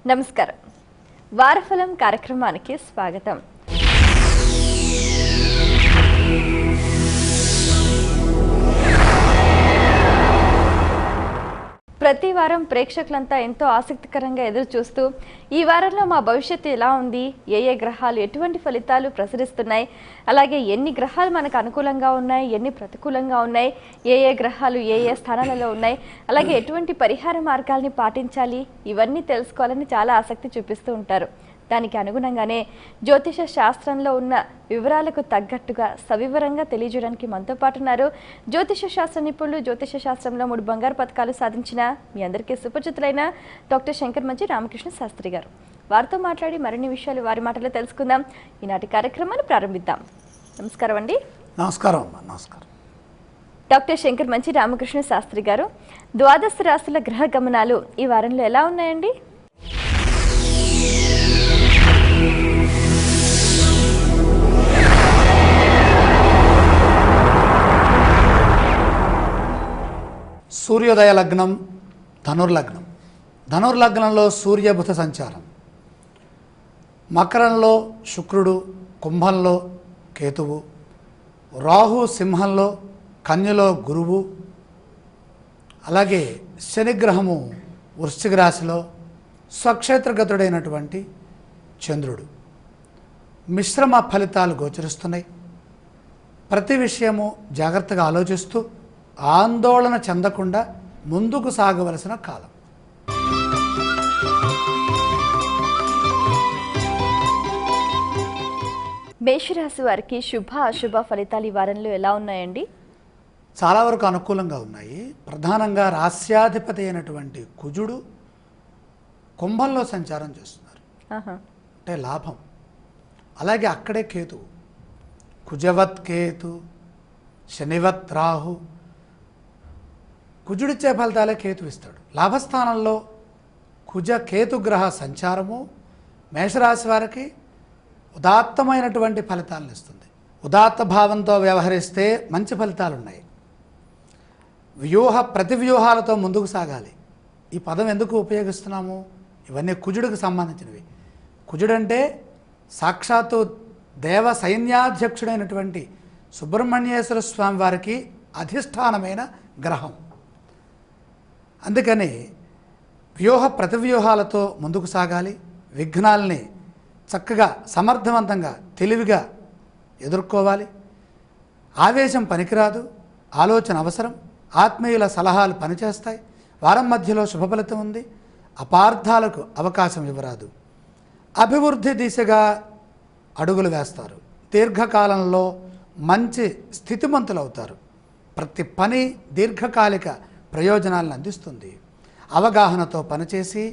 నమస్కారం. వారఫలం కార్యక్రమానికి స్వాగతం. ప్రతి వారం ప్రేక్షకులంతా ఎంతో ఆసక్తికరంగా ఎదురు చూస్తూ ఈ వారంలో మా భవిష్యత్తు ఎలా ఉంది, ఏ గ్రహాలు ఎటువంటి ఫలితాలు ప్రసరిస్తున్నాయి, అలాగే ఎన్ని గ్రహాలు మనకు అనుకూలంగా ఉన్నాయి, ఎన్ని ప్రతికూలంగా ఉన్నాయి, ఏ గ్రహాలు ఏ స్థానాలలో ఉన్నాయి, అలాగే ఎటువంటి పరిహార మార్గాల్ని పాటించాలి, ఇవన్నీ తెలుసుకోవాలని చాలా ఆసక్తి చూపిస్తూ ఉంటారు. దానికి అనుగుణంగానే జ్యోతిష శాస్త్రంలో ఉన్న వివరాలకు తగ్గట్టుగా సవివరంగా తెలియజేయడానికి మనతో పాటు ఉన్నారు జ్యోతిష శాస్త్ర నిపుణులు, జ్యోతిష శాస్త్రంలో 3 బంగారు పథకాలు సాధించిన మీ అందరికీ సుపరిచితులైన డాక్టర్ శంకర్ మంచి రామకృష్ణ శాస్త్రి గారు. వారితో మాట్లాడి మరిన్ని విషయాలు వారి మాటలో తెలుసుకుందాం. ఈనాటి కార్యక్రమాన్ని ప్రారంభిద్దాం. నమస్కారం అండి. నమస్కారం అమ్మా. నమస్కారం. డాక్టర్ శంకర్ మంచి రామకృష్ణ శాస్త్రి గారు, ద్వాదశ రాశుల గ్రహ గమనాలు ఈ వారంలో ఎలా ఉన్నాయండి? సూర్యోదయ లగ్నం ధనుర్లగ్నం. ధనుర్లగ్నంలో సూర్యబుధ సంచారం, మకరంలో శుక్రుడు, కుంభంలో కేతువు, రాహు సింహంలో, కన్యలో గురువు, అలాగే శనిగ్రహము వృశ్చిక రాశిలో, స్వక్షేత్రగతుడైనటువంటి చంద్రుడు. మిశ్రమ ఫలితాలు గోచరిస్తున్నాయి. ప్రతి విషయము జాగ్రత్తగా ఆలోచిస్తూ ఆందోళన చెందకుండా ముందుకు సాగవలసిన కాలం. మేషరాశి వారికి శుభ అశుభ ఫలితాలు ఈ వారంలో ఎలా ఉన్నాయండి? చాలా వరకు అనుకూలంగా ఉన్నాయి. ప్రధానంగా రాస్యాధిపతి అయినటువంటి కుజుడు కుంభంలో సంచారం చేస్తున్నారు, అంటే లాభం. అలాగే అక్కడే కేతు, కుజవత్ కేతు, శనివత్ రాహు. కుజుడిచ్చే ఫలితాలే కేతు ఇస్తాడు. లాభస్థానంలో కుజ కేతుగ్రహ సంచారము మేషరాశి వారికి ఉదాత్తమైనటువంటి ఫలితాలను ఇస్తుంది. ఉదాత్త భావంతో వ్యవహరిస్తే మంచి ఫలితాలు ఉన్నాయి. ప్రతి వ్యూహాలతో ముందుకు సాగాలి. ఈ పదం ఎందుకు ఉపయోగిస్తున్నాము? ఇవన్నీ కుజుడికి సంబంధించినవి. కుజుడంటే సాక్షాత్తు దేవ సైన్యాధ్యక్షుడైనటువంటి సుబ్రహ్మణ్యేశ్వర స్వామి వారికి అధిష్టానమైన గ్రహం. అందుకని ప్రతివ్యూహాలతో ముందుకు సాగాలి. విఘ్నాల్ని చక్కగా సమర్థవంతంగా తెలివిగా ఎదుర్కోవాలి. ఆవేశం పనికిరాదు, ఆలోచన అవసరం. ఆత్మీయుల సలహాలు పనిచేస్తాయి. వారం మధ్యలో శుభ ఫలితం ఉంది. అపార్థాలకు అవకాశం ఇవ్వరాదు. అభివృద్ధి దిశగా అడుగులు వేస్తారు. దీర్ఘకాలంలో మంచి స్థితిమంతులు అవుతారు. ప్రతి పని దీర్ఘకాలిక ప్రయోజనాలను అందిస్తుంది. అవగాహనతో పనిచేసి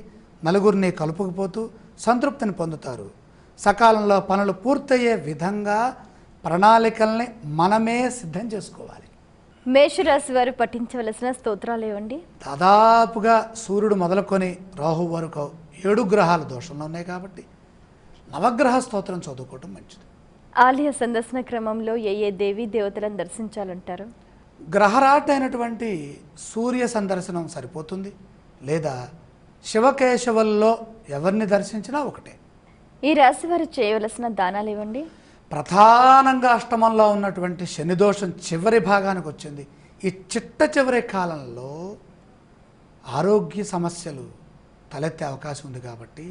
నలుగురిని కలుపుకుపోతూ సంతృప్తిని పొందుతారు. సకాలంలో పనులు పూర్తయ్యే విధంగా ప్రణాళికల్ని మనమే సిద్ధం చేసుకోవాలి. మేషరాశి వారు పఠించవలసిన స్తోత్రాలు ఏవండి? దాదాపుగా సూర్యుడు మొదలుకొని రాహు వరకు 7 గ్రహాల దోషంలో ఉన్నాయి కాబట్టి నవగ్రహ స్తోత్రం చదువుకోవటం మంచిది. ఆలయ సందర్శన క్రమంలో ఏ దేవీ దేవతలను దర్శించాలంటారు? గ్రహరాట్ అయినటువంటి సూర్య సందర్శనం సరిపోతుంది, లేదా శివకేశవుల్లో ఎవరిని దర్శించినా ఒకటే. ఈ రాశి వారు చేయవలసిన దానాలు ఇవ్వండి. ప్రధానంగా అష్టమంలో ఉన్నటువంటి శనిదోషం చివరి భాగానికి వచ్చింది. ఈ చివరి కాలంలో ఆరోగ్య సమస్యలు తలెత్తే అవకాశం ఉంది కాబట్టి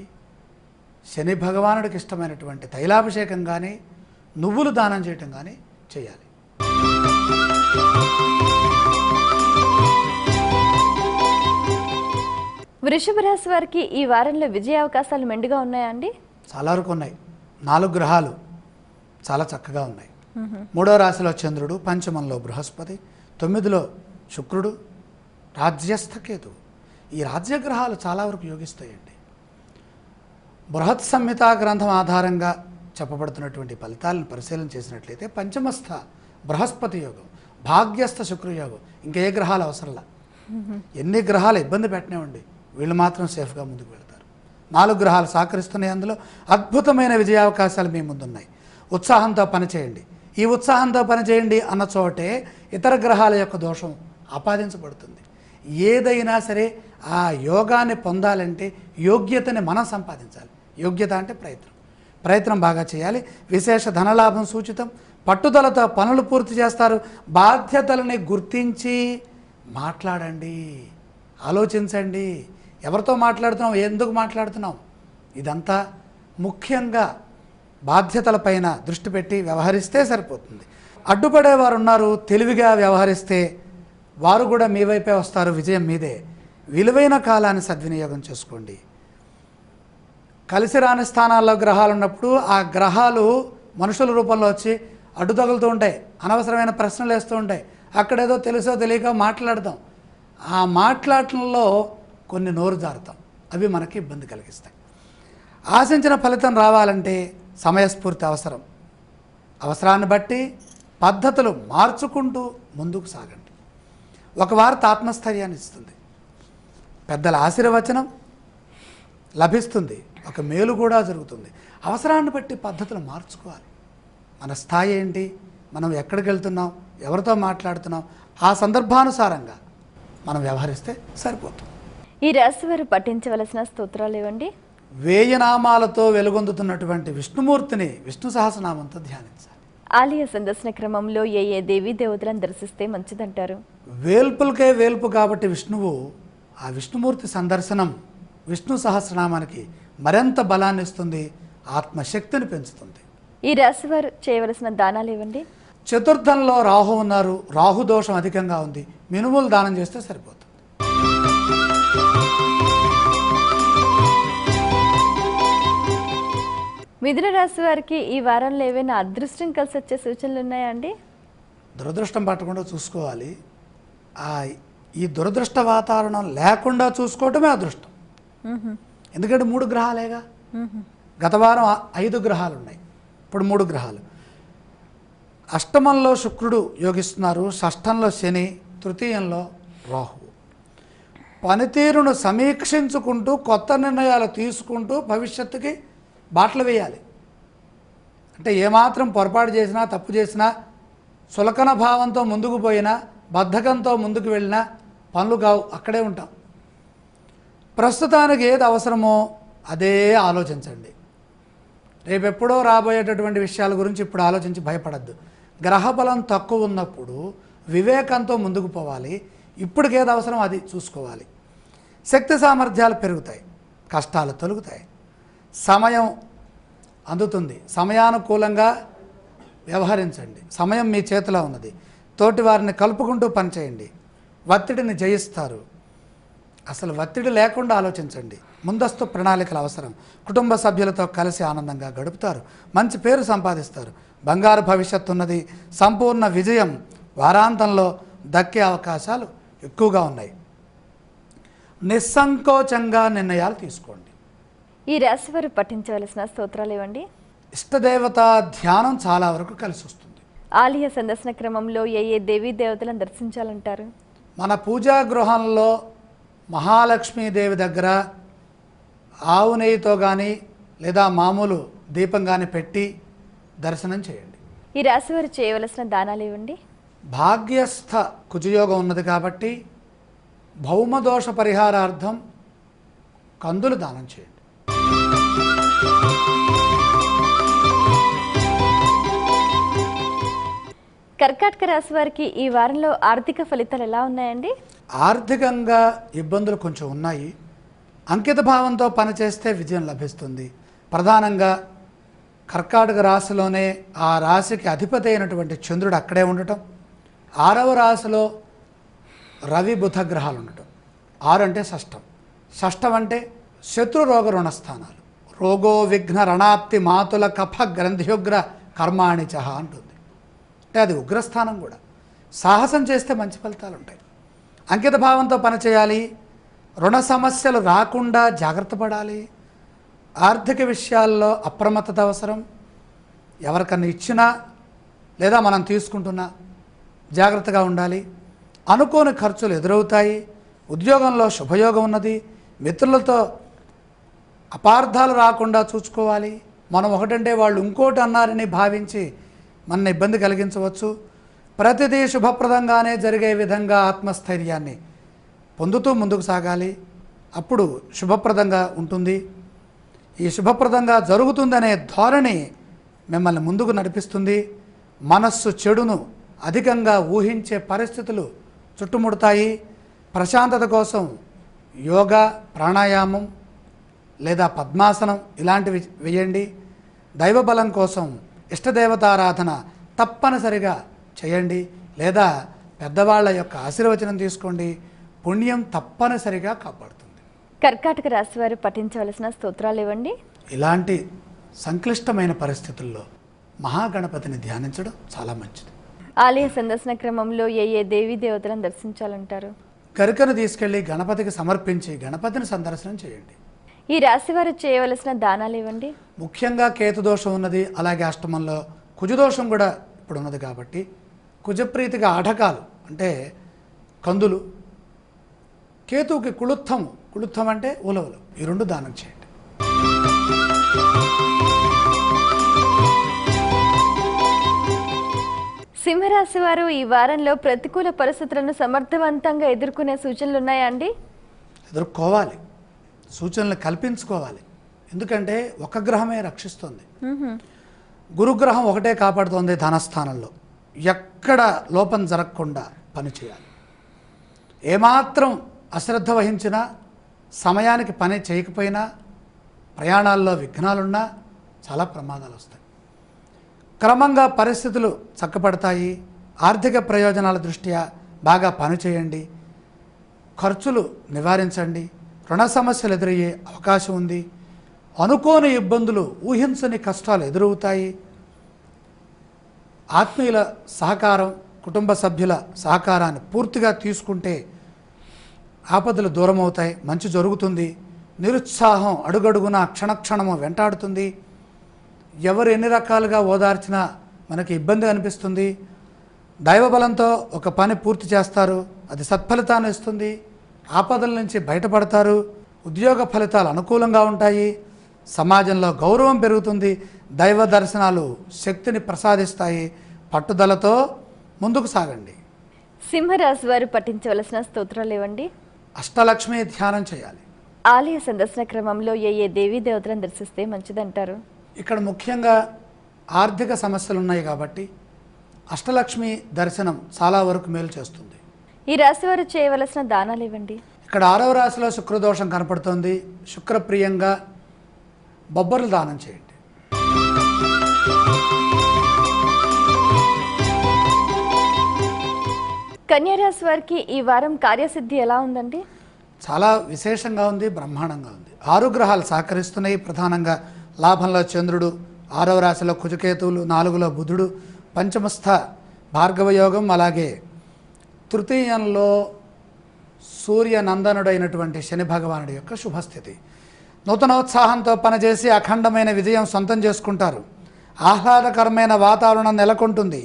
శని భగవానుడికి ఇష్టమైనటువంటి తైలాభిషేకం కానీ నువ్వులు దానం చేయటం కానీ చేయాలి. వృషభ రాశి వారికి ఈ వారంలో విజయ అవకాశాలు మెండుగా ఉన్నాయా అండి? చాలా వరకు ఉన్నాయి. 4 గ్రహాలు చాలా చక్కగా ఉన్నాయి. 3వ రాశిలో చంద్రుడు, పంచమంలో బృహస్పతి, 9లో శుక్రుడు, రాజ్యస్థ కేతు. ఈ రాజ్యగ్రహాలు చాలా వరకు యోగిస్తాయండి. బృహత్ సంహితా గ్రంథం ఆధారంగా చెప్పబడుతున్నటువంటి ఫలితాలను పరిశీలన చేసినట్లయితే పంచమస్థ బృహస్పతి యోగం భాగ్యస్థ శుక్రయోగం. ఇంకే గ్రహాలు అవసరంలా. ఎన్ని గ్రహాలు ఇబ్బంది పెట్టనివ్వండి, వీళ్ళు మాత్రం సేఫ్గా ముందుకు వెళ్తారు. 4 గ్రహాలు సహకరిస్తున్నాయి. అందులో అద్భుతమైన విజయావకాశాలు మీ ముందున్నాయి. ఉత్సాహంతో పనిచేయండి. ఈ ఉత్సాహంతో పనిచేయండి అన్న చోటే ఇతర గ్రహాల యొక్క దోషం ఆపాదించబడుతుంది. ఏదైనా సరే ఆ యోగాన్ని పొందాలంటే యోగ్యతని మనం సంపాదించాలి. యోగ్యత అంటే ప్రయత్నం బాగా చేయాలి. విశేష ధనలాభం సూచితం. పట్టుదలతో పనులు పూర్తి చేస్తారు. బాధ్యతలని గుర్తించి మాట్లాడండి, ఆలోచించండి. ఎవరితో మాట్లాడుతున్నాం, ఎందుకు మాట్లాడుతున్నాం, ఇదంతా ముఖ్యంగా బాధ్యతలపైన దృష్టి పెట్టి వ్యవహరిస్తే సరిపోతుంది. అడ్డుపడేవారు ఉన్నారు, తెలివిగా వ్యవహరిస్తే వారు కూడా మీ వైపే వస్తారు. విజయం మీదే. విలువైన కాలాన్ని సద్వినియోగం చేసుకోండి. కలిసి రాని స్థానాల్లో గ్రహాలు ఉన్నప్పుడు ఆ గ్రహాలు మనుషుల రూపంలో వచ్చి అడ్డు తగులుతూ ఉంటాయి, అనవసరమైన ప్రశ్నలు వేస్తూ ఉంటాయి. అక్కడేదో తెలుసో తెలియక మాట్లాడతాం. ఆ మాట్లాడటంలో కొన్ని నోరు జారుతాం, అవి మనకి ఇబ్బంది కలిగిస్తాయి. ఆశించిన ఫలితం రావాలంటే సమయస్ఫూర్తి అవసరం. అవసరాన్ని బట్టి పద్ధతులు మార్చుకుంటూ ముందుకు సాగండి. ఒక వార్త ఆత్మస్థైర్యాన్ని ఇస్తుంది, పెద్దల ఆశీర్వచనం లభిస్తుంది, ఒక మేలు కూడా జరుగుతుంది. అవసరాన్ని బట్టి పద్ధతులు మార్చుకోవాలి. మన స్థాయి ఏంటి, మనం ఎక్కడికి వెళ్తున్నాం, ఎవరితో మాట్లాడుతున్నాం, ఆ సందర్భానుసారంగా మనం వ్యవహరిస్తే సరిపోతుంది. ఈ రాశి వారు పఠించవలసిన స్తోత్రాలు ఇవ్వండి. 1000 నామాలతో వెలుగొందుతున్నటువంటి విష్ణుమూర్తిని విష్ణు సహస్రనామంతో ధ్యానించాలి. ఆలయ సందర్శన క్రమంలో ఏ దేవీ దేవతలను దర్శిస్తే మంచిదంటారు? వేల్పులకే వేల్పు కాబట్టి విష్ణువు, ఆ విష్ణుమూర్తి సందర్శనం విష్ణు సహస్రనామానికి మరింత బలాన్ని ఇస్తుంది, ఆత్మశక్తిని పెంచుతుంది. ఈ రాశి వారు చేయవలసిన దానాలు ఇవ్వండి. చతుర్థంలో రాహు ఉన్నారు, రాహు దోషం అధికంగా ఉంది, మినుములు దానం చేస్తే సరిపోతుంది. మిథున రాశి వారికి ఈ వారంలో ఏవైనా అదృష్టం కలిసి వచ్చే సూచనలు ఉన్నాయా అండి? దురదృష్టం పట్టకుండా చూసుకోవాలి. ఈ దురదృష్ట వాతావరణం లేకుండా చూసుకోవటమే అదృష్టం. ఎందుకంటే 3 గ్రహాలేగా. గత వారం 5 గ్రహాలు ఉన్నాయి, ఇప్పుడు 3 గ్రహాలు. అష్టమంలో శుక్రుడు యోగిస్తున్నారు, షష్ఠంలో శని, తృతీయంలో రాహువు. పనితీరును సమీక్షించుకుంటూ కొత్త నిర్ణయాలు తీసుకుంటూ భవిష్యత్తుకి బాటలు వేయాలి. అంటే ఏమాత్రం పొరపాటు చేసినా, తప్పు చేసినా, సులకన భావంతో ముందుకు పోయినా, బద్ధకంతో ముందుకు వెళ్ళినా పనులు కావు, అక్కడే ఉంటాం. ప్రస్తుతానికి ఏది అవసరమో అదే ఆలోచించండి. రేపెప్పుడో రాబోయేటటువంటి విషయాల గురించి ఇప్పుడు ఆలోచించి భయపడద్దు. గ్రహబలం తక్కువ ఉన్నప్పుడు వివేకంతో ముందుకు పోవాలి. ఇప్పటికి ఏది అవసరం అది చూసుకోవాలి. శక్తి సామర్థ్యాలు పెరుగుతాయి, కష్టాలు తొలుగుతాయి, సమయం అందుతుంది. సమయానుకూలంగా వ్యవహరించండి. సమయం మీ చేతిలో ఉన్నది. తోటి వారిని కలుపుకుంటూ పనిచేయండి. ఒత్తిడిని జయిస్తారు. అసలు ఒత్తిడి లేకుండా ఆలోచించండి. ముందస్తు ప్రణాళికలు అవసరం. కుటుంబ సభ్యులతో కలిసి ఆనందంగా గడుపుతారు. మంచి పేరు సంపాదిస్తారు. బంగారు భవిష్యత్తు ఉన్నది. సంపూర్ణ విజయం వారాంతంలో దక్కే అవకాశాలు ఎక్కువగా ఉన్నాయి. నిస్సంకోచంగా నిర్ణయాలు తీసుకోండి. ఈ రాశి వారు పఠించవలసిన స్తోత్రాలు ఇవ్వండి. ఇష్టదేవత ధ్యానం చాలా వరకు కలిసి వస్తుంది. ఆలయ సందర్శన క్రమంలో ఏ దేవీ దేవతలను దర్శించాలంటారు? మన పూజా గృహంలో మహాలక్ష్మీదేవి దగ్గర ఆవు నెయ్యితో కానీ లేదా మామూలు దీపం కానీ పెట్టి దర్శనం చేయండి. ఈ రాశి వారు చేయవలసిన దానాలు ఇవ్వండి. భాగ్యస్థ కుజయోగం ఉన్నది కాబట్టి భౌమదోష పరిహారార్థం కందులు దానం చేయండి. కర్కాటక రాశి వారికి ఈ వారంలో ఆర్థిక ఫలితాలు ఎలా ఉన్నాయండి? ఆర్థికంగా ఇబ్బందులు కొంచెం ఉన్నాయి. అంకిత భావంతో పనిచేస్తే విజయం లభిస్తుంది. ప్రధానంగా కర్కాటక రాశిలోనే ఆ రాశికి అధిపతి అయినటువంటి చంద్రుడు అక్కడే ఉండటం, 6వ రాశిలో రవి బుధ గ్రహాలు ఉండటం. 6 అంటే షష్టం, షష్టం అంటే శత్రు రోగ రుణస్థానాలు. రోగో విఘ్న రణాప్తి మాతుల కఫ గ్రంథియుగ్ర కర్మాణిచ అంటుంది. అంటే అది ఉగ్రస్థానం కూడా. సాహసం చేస్తే మంచి ఫలితాలు ఉంటాయి. అంకిత భావంతో పనిచేయాలి. రుణ సమస్యలు రాకుండా జాగ్రత్త పడాలి. ఆర్థిక విషయాల్లో అప్రమత్తత అవసరం. ఎవరికన్నా ఇచ్చినా లేదా మనం తీసుకుంటున్నా జాగ్రత్తగా ఉండాలి. అనుకోని ఖర్చులు ఎదురవుతాయి. ఉద్యోగంలో శుభయోగం ఉన్నది. మిత్రులతో అపార్థాలు రాకుండా చూసుకోవాలి. మనం ఒకటంటే వాళ్ళు ఇంకోటి అన్నారని భావించి మన ఇబ్బంది కలిగించవచ్చు. ప్రతిదీ శుభప్రదంగానే జరిగే విధంగా ఆత్మస్థైర్యాన్ని పొందుతూ ముందుకు సాగాలి. అప్పుడు శుభప్రదంగా ఉంటుంది. ఈ శుభప్రదంగా జరుగుతుందనే ధోరణి మిమ్మల్ని ముందుకు నడిపిస్తుంది. మనస్సు చెడును అధికంగా ఊహించే పరిస్థితులు చుట్టుముడతాయి. ప్రశాంతత కోసం యోగా, ప్రాణాయామం లేదా పద్మాసనం ఇలాంటివి వేయండి. దైవబలం కోసం ఇష్టదేవతారాధన తప్పనిసరిగా చేయండి. లేదా పెద్దవాళ్ళ యొక్క ఆశీర్వచనం తీసుకోండి. పుణ్యం తప్పనిసరిగా కాపాడుతుంది. కర్కాటక రాశి వారు పఠించవలసిన స్తోత్రాలు ఇవ్వండి. ఇలాంటి సంక్లిష్టమైన పరిస్థితుల్లో మహాగణపతిని ధ్యానించడం చాలా మంచిది. ఆలయ సందర్శన క్రమంలో ఏ దేవీ దేవతలను దర్శించాలంటారు? గరికను తీసుకెళ్లి గణపతికి సమర్పించి గణపతిని సందర్శనం చేయండి. ఈ రాశి వారు చేయవలసిన దానాలు ఇవ్వండి. ముఖ్యంగా కేతుదోషం ఉన్నది. అలాగే అష్టమంలో కుజదోషం కూడా ఇప్పుడు ఉన్నది కాబట్టి కుజప్రీతిగా ఆఢకాలు అంటే కందులు, కేతువుకి కుళుత్థం అంటే ఉలవలు, ఈ రెండు దానం చేయండి. సింహరాశి వారు ఈ వారంలో ప్రతికూల పరిస్థితులను సమర్థవంతంగా ఎదుర్కొనే సూచనలు ఉన్నాయా అండి? ఎదుర్కోవాలి, సూచనలు కల్పించుకోవాలి. ఎందుకంటే ఒక గ్రహమే రక్షిస్తుంది. గురుగ్రహం ఒకటే కాపాడుతోంది ధనస్థానంలో. ఎక్కడ లోపం జరగకుండా పనిచేయాలి. ఏమాత్రం అశ్రద్ధ వహించినా, సమయానికి పని చేయకపోయినా, ప్రయాణాల్లో విఘ్నాలున్నా చాలా ప్రమాదాలు వస్తాయి. క్రమంగా పరిస్థితులు చక్కబడతాయి. ఆర్థిక ప్రయోజనాల దృష్ట్యా బాగా పనిచేయండి. ఖర్చులు నివారించండి. రుణ సమస్యలు ఎదురయ్యే అవకాశం ఉంది. అనుకోని ఇబ్బందులు, ఊహించని కష్టాలు ఎదురవుతాయి. ఆత్మీయుల సహకారం, కుటుంబ సభ్యుల సహకారాన్ని పూర్తిగా తీసుకుంటే ఆపదలు దూరం అవుతాయి. మంచి జరుగుతుంది. నిరుత్సాహం అడుగడుగునా క్షణక్షణము వెంటాడుతుంది. ఎవరు ఎన్ని రకాలుగా ఓదార్చినా మనకి ఇబ్బంది అనిపిస్తుంది. దైవబలంతో ఒక పని పూర్తి చేస్తారు. అది సత్ఫలితాన్ని ఇస్తుంది. ఆపదల నుంచి బయటపడతారు. ఉద్యోగ ఫలితాలు అనుకూలంగా ఉంటాయి. సమాజంలో గౌరవం పెరుగుతుంది. దైవ దర్శనాలు శక్తిని ప్రసాదిస్తాయి. పట్టుదలతో ముందుకు సాగండి. సింహరాశి వారు పఠించవలసిన స్తోత్రాలు ఇవ్వండి. అష్టలక్ష్మి ధ్యానం చేయాలి. ఆలయ సందర్శన క్రమంలో ఏ దేవీ దేవతలను దర్శిస్తే మంచిదంటారు? ఇక్కడ ముఖ్యంగా ఆర్థిక సమస్యలు ఉన్నాయి కాబట్టి అష్టలక్ష్మి దర్శనం చాలా వరకు మేలు చేస్తుంది. ఈ రాశి వారు చేయవలసిన దానాలు ఇవ్వండి. ఇక్కడ 6వ రాశిలో శుక్రదోషం కనపడుతోంది. శుక్రప్రియంగా బొబ్బర్లు దానం చేయండి. కన్యా రాశి వారికి ఈ వారం కార్యసిద్ధి ఎలా ఉందండి? చాలా విశేషంగా ఉంది, బ్రహ్మాండంగా ఉంది. 6 గ్రహాలు సహకరిస్తున్నాయి. ప్రధానంగా లాభంలో చంద్రుడు, 6వ రాశిలో కుజకేతువులు, 4లో బుధుడు, పంచమస్థ భార్గవయోగం, అలాగే తృతీయంలో సూర్యనందనుడైనటువంటి శని భగవానుడి యొక్క శుభస్థితి. నూతనోత్సాహంతో పనిచేసి అఖండమైన విజయం సొంతం చేసుకుంటారు. ఆహ్లాదకరమైన వాతావరణం నెలకొంటుంది.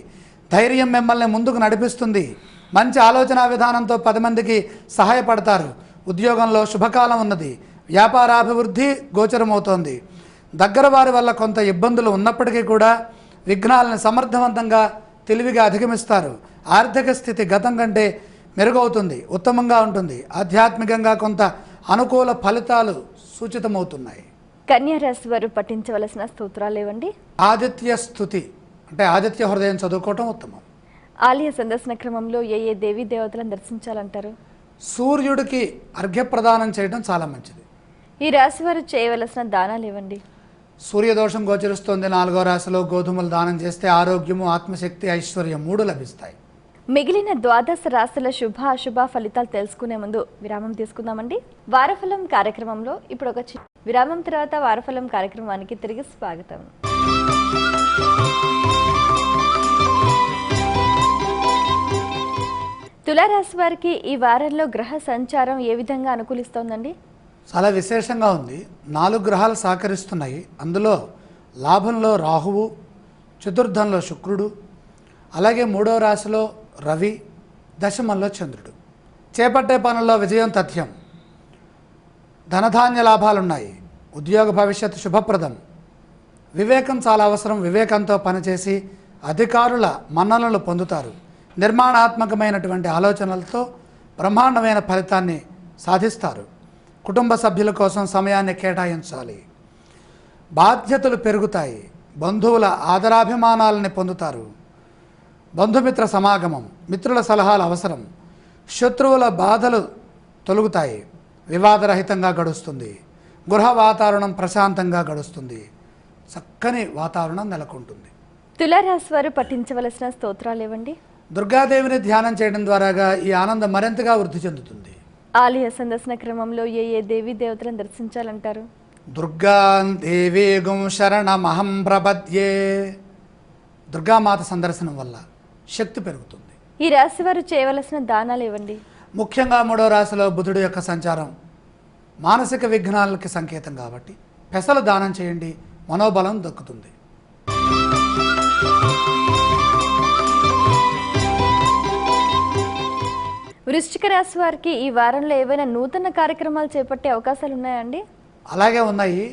ధైర్యం మిమ్మల్ని ముందుకు నడిపిస్తుంది. మంచి ఆలోచన విధానంతో 10 మందికి సహాయపడతారు. ఉద్యోగంలో శుభకాలం ఉన్నది. వ్యాపారాభివృద్ధి గోచరమవుతోంది. దగ్గర వారి వల్ల కొంత ఇబ్బందులు ఉన్నప్పటికీ కూడా విఘ్నాలను సమర్థవంతంగా తెలివిగా అధిగమిస్తారు. ఆర్థిక స్థితి గతం కంటే మెరుగవుతుంది, ఉత్తమంగా ఉంటుంది. ఆధ్యాత్మికంగా కొంత అనుకూల ఫలితాలు సూచితమవుతున్నాయి. కన్యా రాశి వారు పఠించవలసిన స్తోత్రాలు ఇవ్వండి. ఆదిత్య స్తుతి అంటే ఆదిత్య హృదయం చదువుకోవటం ఉత్తమం. ఆలయ సందర్శన క్రమంలో ఏ దేవీ దేవతలను దర్శించాలంటారు? సూర్యుడికి అర్ఘ్యప్రదానం చేయడం చాలా మంచిది. ఈ రాశి వారు చేయవలసిన దానాలు ఇవ్వండి. సూర్యదోషం గోచరిస్తోంది. 4వ రాశిలో గోధుమలు దానం చేస్తే ఆరోగ్యము, ఆత్మశక్తి, ఐశ్వర్యం 3 లభిస్తాయి. మిగిలిన ద్వాదశ రాశుల శుభ అశుభ ఫలితాలు తెలుసుకునే ముందు విరామం తీసుకుందామండి. వారఫలం కార్యక్రమంలో ఇప్పుడు ఒక విరామం తర్వాత వారఫలం కార్యక్రమానికి తిరిగి స్వాగతం. తులారాశి వారికి ఈ వారంలో గ్రహ సంచారం ఏ విధంగా అనుకూలిస్తోందండి? చాలా విశేషంగా ఉంది. 4 గ్రహాలు సహకరిస్తున్నాయి. అందులో లాభంలో రాహువు, చతుర్థంలో శుక్రుడు, అలాగే 3వ రాశిలో రవి, దశమంలో చంద్రుడు. చేపట్టే పనుల్లో విజయం తథ్యం. ధనధాన్య లాభాలున్నాయి. ఉద్యోగ భవిష్యత్తు శుభప్రదం. వివేకం చాలా అవసరం. వివేకంతో పనిచేసి అధికారుల మన్ననలు పొందుతారు. నిర్మాణాత్మకమైనటువంటి ఆలోచనలతో బ్రహ్మాండమైన ఫలితాన్ని సాధిస్తారు. కుటుంబ సభ్యుల కోసం సమయాన్ని కేటాయించాలి. బాధ్యతలు పెరుగుతాయి. బంధువుల ఆదరాభిమానాలని పొందుతారు. బంధుమిత్ర సమాగమం, మిత్రుల సలహాలు అవసరం. శత్రువుల బాధలు తొలగుతాయి. వివాదరహితంగా గడుస్తుంది. గృహ వాతావరణం ప్రశాంతంగా గడుస్తుంది. చక్కని వాతావరణం నెలకొంటుంది. తులారాశి వారు పఠించవలసిన స్తోత్రాలు ఏవండి? దుర్గాదేవిని ధ్యానం చేయడం ద్వారాగా ఈ ఆనందం మరింతగా వృద్ధి చెందుతుంది. ఆలయ సందర్శన క్రమంలో ఏ దేవీ దేవతలను దర్శించాలంటారు? దుర్గాం దేవీగుం శరణమహం ప్రపద్యే. దుర్గామాత సందర్శనం వల్ల శక్తి పెరుగుతుంది. ఈ రాశి వారు చేయవలసిన దానాలు ఏవండి? ముఖ్యంగా 3వ రాశిలో బుధుడు యొక్క సంచారం మానసిక విఘ్నాలకి సంకేతం కాబట్టి పెసలు దానం చేయండి. మనోబలం దక్కుతుంది. వృశ్చిక రాశి వారికి ఈ వారంలో ఏవైనా నూతన కార్యక్రమాలు చేపట్టే అవకాశాలు ఉన్నాయండి? అలాగే ఉన్నాయి.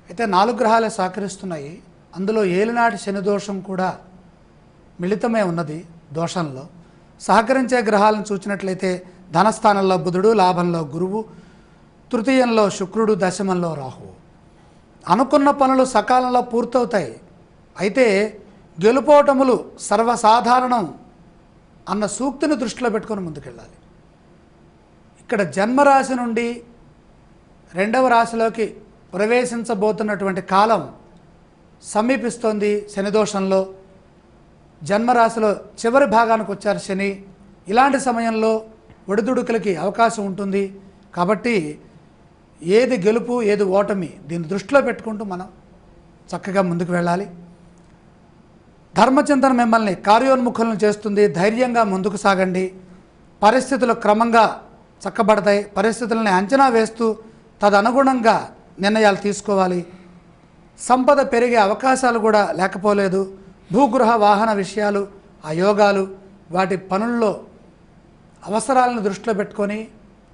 అయితే 4 గ్రహాలే సహకరిస్తున్నాయి. అందులో ఏలినాటి శని దోషం కూడా మిళితమే ఉన్నది. దోషంలో సహకరించే గ్రహాలను చూసినట్లయితే ధనస్థానంలో బుధుడు, లాభంలో గురువు, తృతీయంలో శుక్రుడు, దశమంలో రాహువు. అనుకున్న పనులు సకాలంలో పూర్తవుతాయి. అయితే గెలుపోటములు సర్వసాధారణం అన్న సూక్తిని దృష్టిలో పెట్టుకొని ముందుకెళ్ళాలి. ఇక్కడ జన్మరాశి నుండి 2వ రాశిలోకి ప్రవేశించబోతున్నటువంటి కాలం సమీపిస్తోంది. శని దోషంలో జన్మరాశిలో చివరి భాగానికి వచ్చారు శని. ఇలాంటి సమయంలో ఒడిదుడుకులకి అవకాశం ఉంటుంది. కాబట్టి ఏది గెలుపు ఏది ఓటమి దీన్ని దృష్టిలో పెట్టుకుంటూ మనం చక్కగా ముందుకు వెళ్ళాలి. ధర్మచింతన మిమ్మల్ని కార్యోన్ముఖులను చేస్తుంది. ధైర్యంగా ముందుకు సాగండి. పరిస్థితులు క్రమంగా చక్కబడతాయి. పరిస్థితులని అంచనా వేస్తూ తదనుగుణంగా నిర్ణయాలు తీసుకోవాలి. సంపద పెరిగే అవకాశాలు కూడా లేకపోలేదు. భూగృహ వాహన విషయాలు, ఆ యోగాలు, వాటి పనుల్లో అవసరాలను దృష్టిలో పెట్టుకొని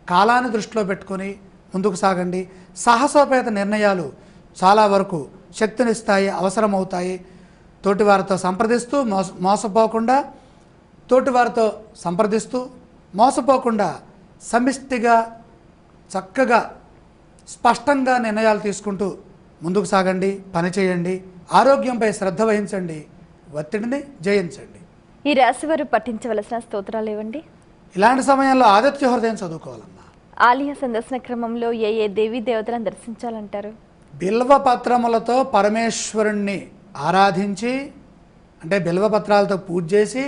కాలాన్ని దృష్టిలో పెట్టుకొని ముందుకు సాగండి. సాహసోపేత నిర్ణయాలు చాలా వరకు శక్తినిస్తాయి, అవసరమవుతాయి. తోటివారితో సంప్రదిస్తూ మోసపోకుండా సమిష్టిగా చక్కగా స్పష్టంగా నిర్ణయాలు తీసుకుంటూ ముందుకు సాగండి. పనిచేయండి. ఆరోగ్యంపై శ్రద్ధ వహించండి. ఒత్తిడిని జయించండి. ఈ రాశి వారు పఠించవలసిన స్తోత్రాలు ఏవండి? ఇలాంటి సమయంలో ఆదిత్య హృదయం చదువుకోవాలమ్మా. ఆలయ సందర్శన క్రమంలో ఏ దేవీ దేవతలను దర్శించాలంటారు? బిల్వపత్రములతో పరమేశ్వరుణ్ణి ఆరాధించి, అంటే బిల్వపత్రాలతో పూజ చేసి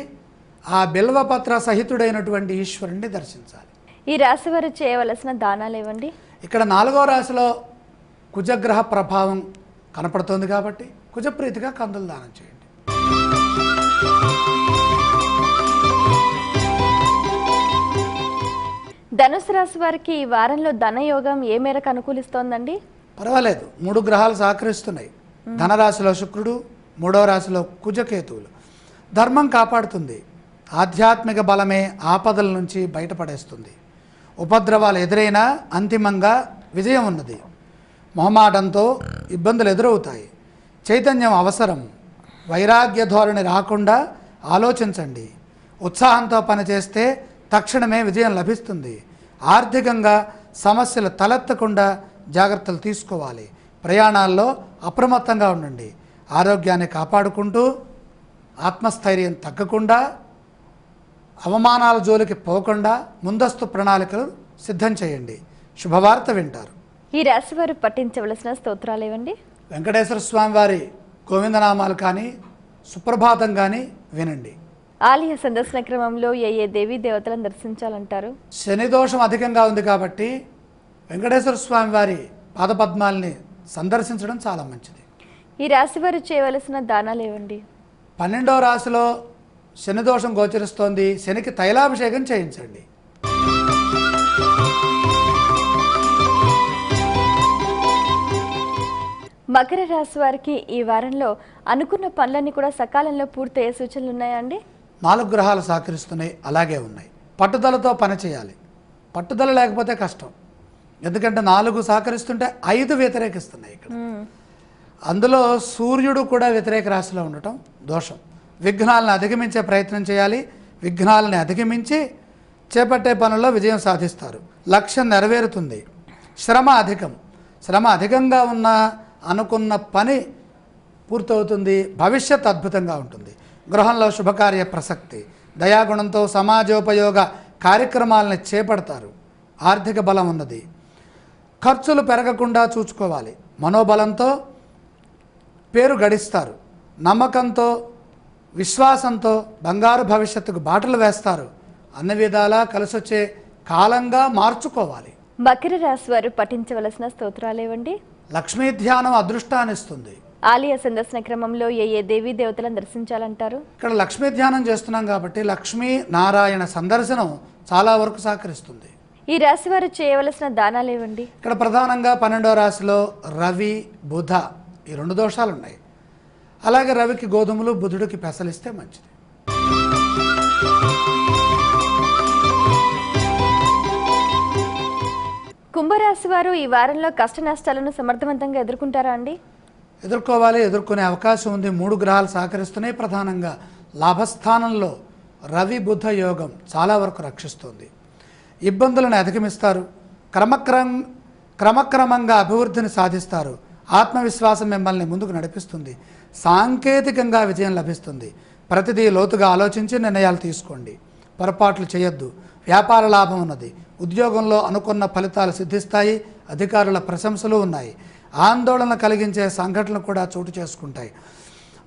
ఆ బిల్వపత్ర సహితుడైనటువంటి ఈశ్వరుణ్ణి దర్శించాలి. ఈ రాశి వారు చేయవలసిన దానాలు ఏవండి? ఇక్కడ 4వ రాశిలో కుజగ్రహ ప్రభావం కనపడుతోంది కాబట్టి కుజప్రీతిగా కందులు దానం చేయండి. ధనుసు రాశి వారికి ఈ వారంలో ధనయోగం ఏ మేరకు అనుకూలిస్తోందండి? పర్వాలేదు. 3 గ్రహాలు సహకరిస్తున్నాయి. ధనరాశిలో శుక్రుడు, 3వ రాశిలో కుజకేతువులు. ధర్మం కాపాడుతుంది. ఆధ్యాత్మిక బలమే ఆపదల నుంచి బయటపడేస్తుంది. ఉపద్రవాలు ఎదురైనా అంతిమంగా విజయం ఉన్నది. మొహమాటంతో ఇబ్బందులు ఎదురవుతాయి. చైతన్యం అవసరం. వైరాగ్య ధోరణి రాకుండా ఆలోచించండి. ఉత్సాహంతో పనిచేస్తే తక్షణమే విజయం లభిస్తుంది. ఆర్థికంగా సమస్యలు తలెత్తకుండా జాగ్రత్తలు తీసుకోవాలి. ప్రయాణాల్లో అప్రమత్తంగా ఉండండి. ఆరోగ్యాన్ని కాపాడుకుంటూ ఆత్మస్థైర్యం తగ్గకుండా అవమానాల జోలికి పోకుండా ముందస్తు ప్రణాళికలు సిద్ధం చేయండి. శుభవార్త వింటారు. ఈ రాశి వారు పఠించవలసిన స్తోత్రాలు ఏవండి? వెంకటేశ్వర స్వామి వారి గోవిందనామాలు కానీ సుప్రభాతం కానీ వినండి. ఆలయ సందర్శన క్రమంలో ఏ దేవీ దేవతలను దర్శించాలంటారు? శని దోషం అధికంగా ఉంది కాబట్టి వెంకటేశ్వర స్వామి వారి పాదపద్మాలని సందర్శించడం చాలా మంచిది. ఈ రాశి వారు చేయవలసిన దానాలు ఏవండి? 12వ రాశిలో శని దోషం గోచరిస్తోంది. శనికి తైలాభిషేకం చేయించండి. మకర రాశి వారికి ఈ వారంలో అనుకున్న పనులన్నీ కూడా సకాలంలో పూర్తయ్యే సూచనలు ఉన్నాయా అండి? 4 గ్రహాలు సహకరిస్తున్నాయి, అలాగే ఉన్నాయి. పట్టుదలతో పని చేయాలి. పట్టుదల లేకపోతే కష్టం. ఎందుకంటే 4 సహకరిస్తుంటే 5 వ్యతిరేకిస్తున్నాయి ఇక్కడ. అందులో సూర్యుడు కూడా వ్యతిరేక రాశిలో ఉండటం దోషం. విఘ్నాలను అధిగమించే ప్రయత్నం చేయాలి. విఘ్నాలని అధిగమించి చేపట్టే పనుల్లో విజయం సాధిస్తారు. లక్ష్యం నెరవేరుతుంది. శ్రమ అధికం. శ్రమ అధికంగా ఉన్న అనుకున్న పని పూర్తవుతుంది. భవిష్యత్ అద్భుతంగా ఉంటుంది. గృహంలో శుభకార్య ప్రసక్తి. దయాగుణంతో సమాజోపయోగ కార్యక్రమాలను చేపడతారు. ఆర్థిక బలం ఉన్నది. ఖర్చులు పెరగకుండా చూసుకోవాలి. మనోబలంతో పేరు గడిస్తారు. నమ్మకంతో విశ్వాసంతో బంగారు భవిష్యత్తుకు బాటలు వేస్తారు. అన్ని విధాలా కలిసొచ్చే కాలంగా మార్చుకోవాలి. మకర రాశి వారు పఠించవలసిన స్తోత్రాలేవండి. లక్ష్మీ ధ్యానం అదృష్టాన్నిస్తుంది. ఆలయ సందర్శన క్రమంలో ఏ దేవీ దేవతలను దర్శించాలంటారు? ఇక్కడ లక్ష్మీ ధ్యానం చేస్తున్నాం కాబట్టి లక్ష్మీ నారాయణ సందర్శనం చాలా వరకు సహకరిస్తుంది. ఈ రాశి వారు చేయవలసిన దానాలేవండి? ఇక్కడ ప్రధానంగా 12వ రాశిలో రవి బుధ ఈ 2 దోషాలు ఉన్నాయి. అలాగే రవికి గోధుమలు, బుధుడికి పెసలిస్తే మంచిది. కుంభరాశి వారు ఈ వారంలో కష్ట నష్టాలను సమర్థవంతంగా ఎదుర్కొంటారా అండి? ఎదుర్కోవాలి. ఎదుర్కొనే అవకాశం ఉంది. 3 గ్రహాలు సహకరిస్తున్నాయి. ప్రధానంగా లాభస్థానంలో రవి బుధ యోగం చాలా వరకు రక్షిస్తుంది. ఇబ్బందులను అధిగమిస్తారు. క్రమక్రమంగా అభివృద్ధిని సాధిస్తారు. ఆత్మవిశ్వాసం మిమ్మల్ని ముందుకు నడిపిస్తుంది. సాంకేతికంగా విజయం లభిస్తుంది. ప్రతిదీ లోతుగా ఆలోచించి నిర్ణయాలు తీసుకోండి. పొరపాట్లు చేయొద్దు. వ్యాపార లాభం ఉన్నది. ఉద్యోగంలో అనుకున్న ఫలితాలు సిద్ధిస్తాయి. అధికారుల ప్రశంసలు ఉన్నాయి. ఆందోళన కలిగించే సంఘటనలు కూడా చోటు చేసుకుంటాయి.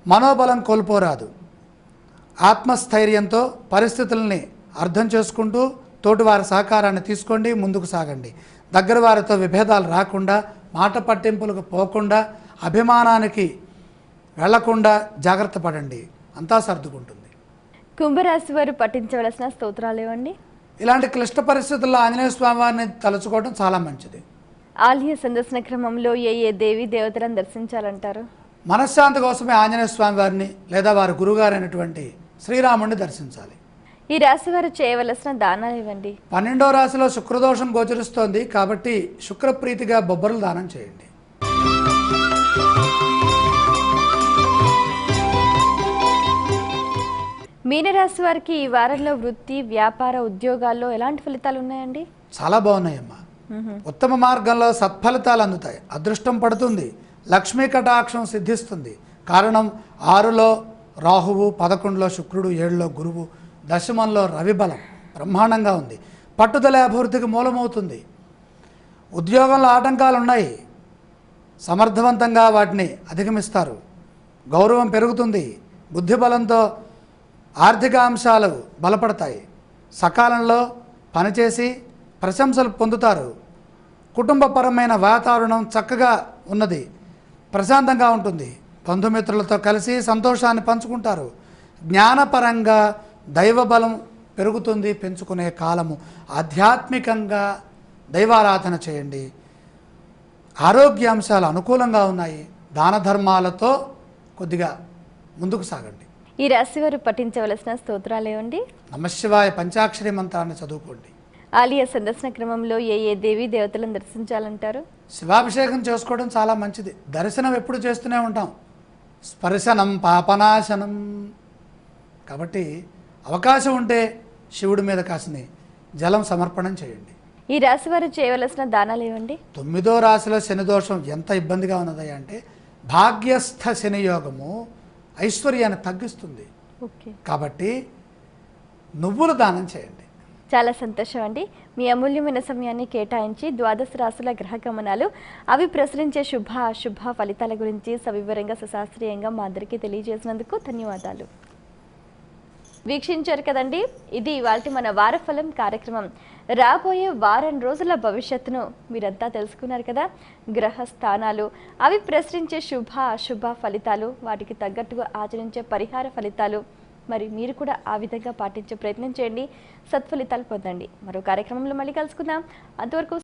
మనోబలం కోల్పోరాదు. ఆత్మస్థైర్యంతో పరిస్థితుల్ని అర్థం చేసుకుంటూ తోటివారి సహకారాన్ని తీసుకోండి. ముందుకు సాగండి. దగ్గర వారితో విభేదాలు రాకుండా, మాట పట్టింపులకు పోకుండా, అభిమానానికి వెళ్లకుండా జాగ్రత్త పడండి. అంతా సర్దుకుంటుంది. కుంభరాశి వారు పఠించవలసిన స్తోత్రాలేవండి? ఇలాంటి క్లిష్ట పరిస్థితుల్లో ఆంజనేయ స్వామి వారిని తలుచుకోవడం చాలా మంచిది. ఆలయ సందర్శన క్రమంలో ఏ దేవీ దేవతలను దర్శించాలంటారు? మనశ్శాంతి కోసమే ఆంజనేయ స్వామి వారిని లేదా వారి గురుగారైనటువంటి శ్రీరాముడిని దర్శించాలి. ఈ రాశి వారు చేయవలసిన దానాలు ఇవ్వండి. 12వ రాశిలో శుక్రదోషం గోచరిస్తోంది కాబట్టి శుక్రప్రీతిగా బొబ్బర్లు దానం చేయండి. మీనరాశి వారికి ఈ వారంలో వృత్తి, వ్యాపార, ఉద్యోగాల్లో ఎలాంటి ఫలితాలు ఉన్నాయండి? చాలా బాగున్నాయమ్మా. ఉత్తమ మార్గంలో సత్ఫలితాలు అందుతాయి. అదృష్టం పడుతుంది. లక్ష్మీ కటాక్షం సిద్ధిస్తుంది. కారణం 6లో రాహువు, 11లో శుక్రుడు, 7లో గురువు, దశమంలో రవి బలం బ్రహ్మాండంగా ఉంది. పట్టుదల అభివృద్ధికి మూలమవుతుంది. ఉద్యోగంలో ఆటంకాలు ఉన్నాయి. సమర్థవంతంగా వాటిని అధిగమిస్తారు. గౌరవం పెరుగుతుంది. బుద్ధిబలంతో ఆర్థిక అంశాలు బలపడతాయి. సకాలంలో పనిచేసి ప్రశంసలు పొందుతారు. కుటుంబపరమైన వాతావరణం చక్కగా ఉన్నది. ప్రశాంతంగా ఉంటుంది. బంధుమిత్రులతో కలిసి సంతోషాన్ని పంచుకుంటారు. జ్ఞానపరంగా దైవబలం పెరుగుతుంది. పెంచుకునే కాలము. ఆధ్యాత్మికంగా దైవారాధన చేయండి. ఆరోగ్య అంశాలు అనుకూలంగా ఉన్నాయి. దాన ధర్మాలతో కొద్దిగా ముందుకు సాగండి. ఈ రాశి వారు పఠించవలసిన స్తోత్రాలేవండి? నమశివాయ పంచాక్షరి మంత్రాన్ని చదువుకోండి. ఆలయ సందర్శన క్రమంలో ఏ దేవీ దేవతలను దర్శించాలంటారు? శివాభిషేకం చేసుకోవడం చాలా మంచిది. దర్శనం ఎప్పుడు చేస్తూనే ఉంటాం. స్పర్శనం పాపనాశనం. కాబట్టి అవకాశం ఉంటే శివుడి మీద కాసిని జలం సమర్పణం చేయండి. ఈ రాశి వారు చేయవలసిన దానాలు ఏవండి? 9వ రాశిలో శని దోషం ఎంత ఇబ్బందిగా ఉన్నది అంటే భాగ్యస్థ శని యోగము ఐశ్వర్యాన్ని తగ్గిస్తుంది. కాబట్టి నువ్వులు దానం చేయండి. చాలా సంతోషం అండి. మీ అమూల్యమైన సమయాన్ని కేటాయించి ద్వాదశ రాశుల గ్రహ గమనాలు, అవి ప్రసరించే శుభ అశుభ ఫలితాల గురించి సవివరంగా సుశాస్త్రీయంగా మా అందరికీ తెలియజేసినందుకు ధన్యవాదాలు. వీక్షించారు కదండి, ఇది ఇవాల్టి మన వారఫలం కార్యక్రమం. రాబోయే వారం రోజుల భవిష్యత్తును మీరంతా తెలుసుకున్నారు కదా. గ్రహ స్థానాలు, అవి ప్రసరించే శుభ అశుభ ఫలితాలు, వాటికి తగ్గట్టుగా ఆచరించే పరిహార ఫలితాలు, మరి మీరు కూడా ఆ విధంగా పాటించే ప్రయత్నం చేయండి. సత్ఫలితాలు పొందండి. మరో కార్యక్రమంలో మళ్ళీ కలుసుకుందాం. అంతవరకు